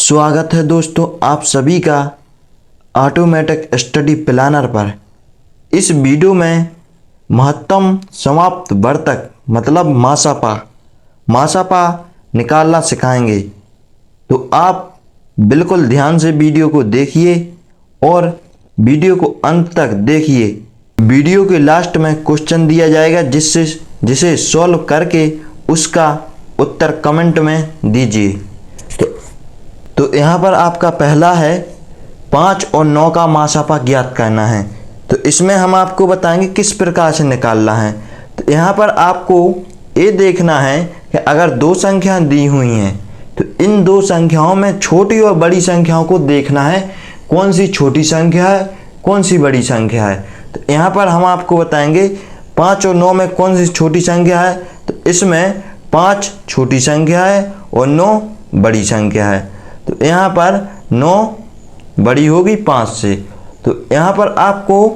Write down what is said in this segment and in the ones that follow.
स्वागत है दोस्तों आप सभी का ऑटोमेटिक स्टडी प्लानर पर। इस वीडियो में महत्तम समाप्त वर्तक मतलब मासापा निकालना सिखाएंगे। तो आप बिल्कुल ध्यान से वीडियो को देखिए और वीडियो को अंत तक देखिए। वीडियो के लास्ट में क्वेश्चन दिया जाएगा जिसे सॉल्व करके उसका उत्तर कमेंट में दीजिए। तो यहाँ पर आपका पहला है 5 और 9 का मासापा ज्ञात करना है। तो इसमें हम आपको बताएंगे किस प्रकार से निकालना है। तो यहाँ पर आपको ये देखना है कि अगर दो संख्या दी हुई हैं तो इन दो संख्याओं में छोटी और बड़ी संख्याओं को देखना है, कौन सी छोटी संख्या है कौन सी बड़ी संख्या है। तो यहाँ पर हम आपको बताएंगे 5 और 9 में कौन सी छोटी संख्या है। तो इसमें 5 छोटी संख्या है और 9 बड़ी संख्या है। तो यहाँ पर 9 बड़ी होगी 5 से। तो यहाँ पर आपको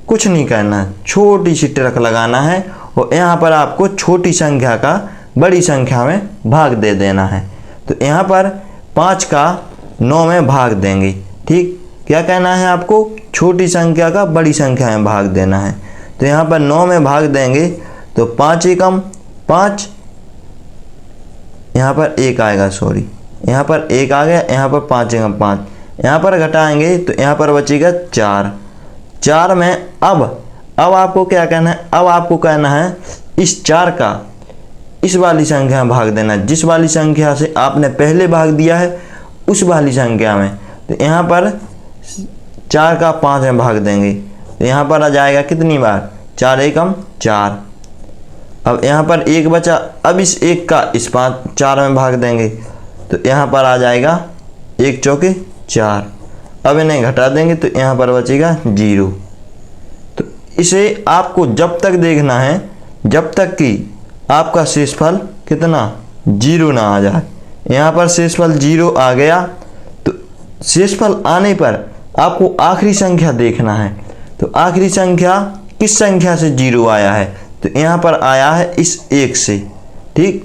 कुछ नहीं करना है, छोटी सी ट्रक लगाना है और यहाँ पर आपको छोटी संख्या का बड़ी संख्या में भाग दे देना है। तो यहाँ पर 5 का 9 में भाग देंगे। ठीक, क्या कहना है आपको, छोटी संख्या का बड़ी संख्या में भाग देना है। तो यहाँ पर 9 में भाग देंगे तो 5 एकम 5, यहाँ पर 1 आएगा, सॉरी यहाँ पर 1 आ गया, यहाँ पर 5 एकम 5, यहाँ पर घटाएंगे तो यहाँ पर बचेगा 4 में अब आपको क्या कहना है, अब आपको कहना है इस 4 का इस वाली संख्या में भाग देना, जिस वाली संख्या से आपने पहले भाग दिया है उस वाली संख्या में। तो यहाँ पर 4 का 5 में भाग देंगे तो यहाँ पर आ जाएगा कितनी बार, 4 एकम 4। अब यहाँ पर 1 बचा, अब इस 1 का इस 4 में भाग देंगे तो यहाँ पर आ जाएगा 1 चौके 4। अब इन्हें घटा देंगे तो यहाँ पर बचेगा 0। तो इसे आपको जब तक देखना है जब तक कि आपका शेषफल कितना 0 ना आ जाए। यहाँ पर शेषफल 0 आ गया तो शेषफल आने पर आपको आखिरी संख्या देखना है। तो आखिरी संख्या किस संख्या से 0 आया है, तो यहाँ पर आया है इस 1 से। ठीक,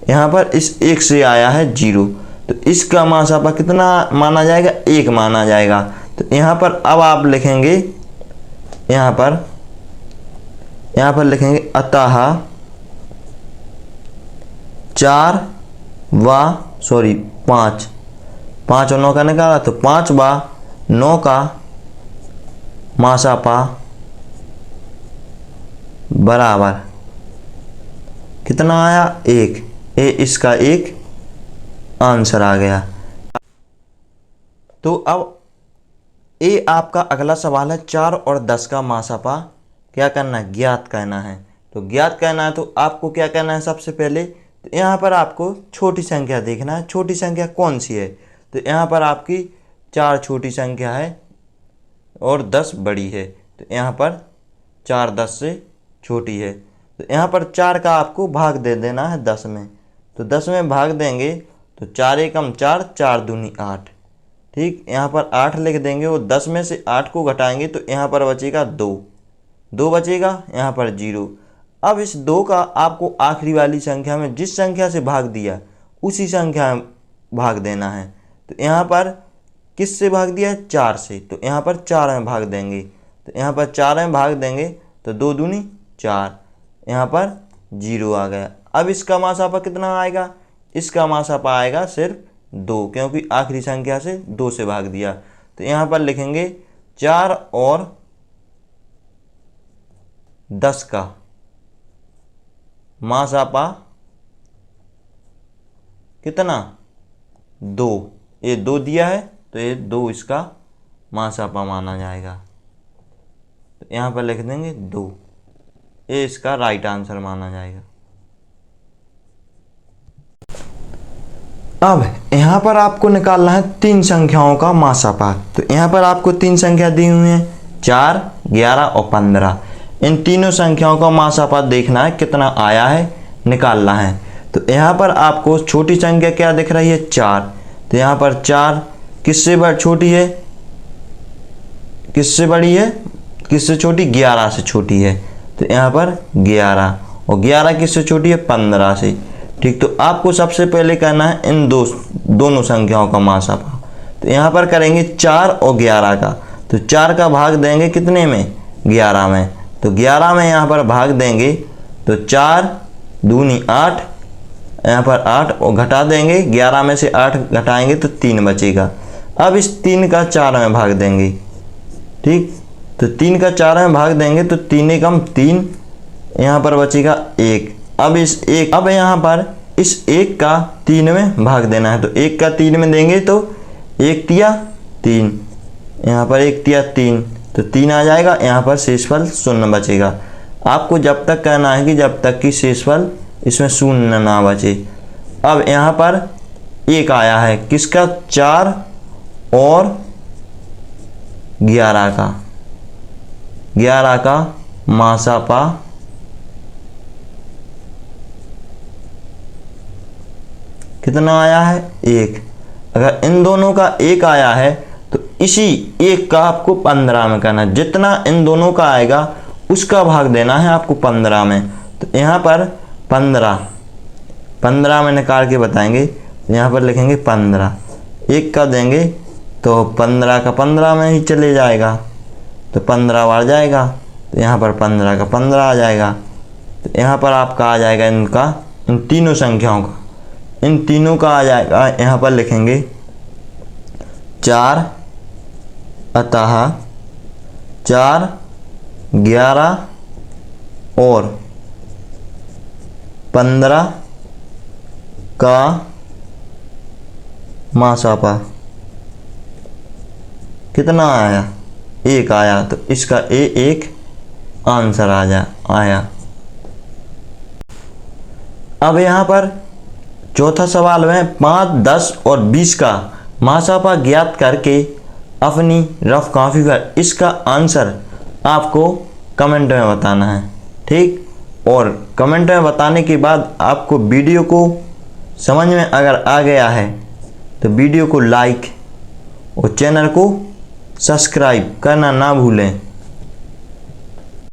यहाँ पर इस 1 से आया है 0। तो इसका मासापा कितना माना जाएगा, 1 माना जाएगा। तो यहाँ पर अब आप लिखेंगे, यहाँ पर लिखेंगे अतः 5 और 9 का निकाला तो 5 व 9 का मासापा बराबर कितना आया, 1। इसका एक आंसर आ गया। तो अब ये आपका अगला सवाल है 4 और 10 का मासापा क्या करना है, ज्ञात करना है। तो ज्ञात करना है तो आपको क्या करना है, सबसे पहले तो यहाँ पर आपको छोटी संख्या देखना है, छोटी संख्या कौन सी है। तो यहाँ पर आपकी 4 छोटी संख्या है और 10 बड़ी है। तो यहाँ पर 4 10 से छोटी है। तो यहाँ पर 4 का आपको भाग दे देना है 10 में। तो 10 में भाग देंगे तो 4 एकम 4, 4 दूनी 8। ठीक, यहाँ पर 8 लिख देंगे और 10 में से 8 को घटाएंगे तो यहाँ पर बचेगा 2 बचेगा, यहाँ पर 0। अब इस 2 का आपको आखिरी वाली संख्या में जिस संख्या से भाग दिया उसी संख्या में भाग देना है। तो यहाँ पर किस से भाग दिया है, 4 से। तो यहाँ पर 4 में भाग देंगे तो यहाँ पर 4 में भाग देंगे तो 2 दूनी 4, यहाँ पर 0 आ गया। अब इसका मासापा कितना आएगा, इसका मासापा आएगा सिर्फ 2, क्योंकि आखिरी संख्या से 2 से भाग दिया। तो यहाँ पर लिखेंगे 4 और 10 का मासापा कितना, 2। ये 2 दिया है तो ये 2 इसका मासापा माना जाएगा। तो यहाँ पर लिख देंगे 2, ये इसका राइट आंसर माना जाएगा। अब यहाँ पर आपको निकालना है 3 संख्याओं का मासापा। तो यहाँ पर आपको 3 संख्या दी हुई हैं, 4, 11 और 15। इन तीनों संख्याओं का मासापा देखना है कितना आया है, निकालना है। तो यहाँ पर आपको छोटी संख्या क्या दिख रही है, 4। तो यहाँ पर 4 किससे छोटी है, किससे बड़ी है, किससे छोटी, 11 से छोटी है। तो यहाँ पर 11 और 11 किससे छोटी है, 15 से। ठीक, तो आपको सबसे पहले करना है इन दोनों संख्याओं का मासापा। तो यहाँ पर करेंगे 4 और 11 का। तो 4 का भाग देंगे कितने में, 11 में। तो 11 में यहाँ पर भाग देंगे तो 4 दूनी 8, यहाँ पर 8 और घटा देंगे, 11 में से 8 घटाएंगे तो 3 बचेगा। अब इस 3 का 4 में भाग देंगे। ठीक, तो 3 का 4 में भाग देंगे तो 3 एकम 3, यहाँ पर बचेगा 1। अब यहाँ पर इस 1 का 3 में भाग देना है। तो 1 का 3 में देंगे तो 1 तिया 3, यहाँ पर 1 तिया 3, तो 3 आ जाएगा। यहाँ पर शेषफल 0 बचेगा। आपको जब तक कहना है कि जब तक कि शेषफल इसमें 0 ना बचे। अब यहाँ पर 1 आया है किसका, 4 और 11 का, 11 का मासापा कितना आया है, 1। अगर इन दोनों का 1 आया है तो इसी 1 का आपको 15 में करना है। जितना इन दोनों का आएगा उसका भाग देना है आपको 15 में। तो यहाँ पर 15 में निकाल के बताएंगे। यहाँ पर लिखेंगे 15, 1 का देंगे तो 15 का 15 में ही चले जाएगा, तो 15 बार जाएगा। तो यहाँ पर 15 का 15 आ जाएगा। तो यहाँ पर आपका आ जाएगा इनका, इन तीनों संख्याओं का, इन तीनों का आ जाएगा। यहाँ पर लिखेंगे 4, अतः 4, 11 और 15 का मासापा कितना आया, 1 आया। तो इसका एक आंसर आया। अब यहाँ पर चौथा सवाल में 5, 10 और 20 का मासापा ज्ञात करके अपनी रफ कॉपी पर इसका आंसर आपको कमेंट में बताना है। ठीक, और कमेंट में बताने के बाद आपको वीडियो को समझ में अगर आ गया है तो वीडियो को लाइक और चैनल को सब्सक्राइब करना ना भूलें।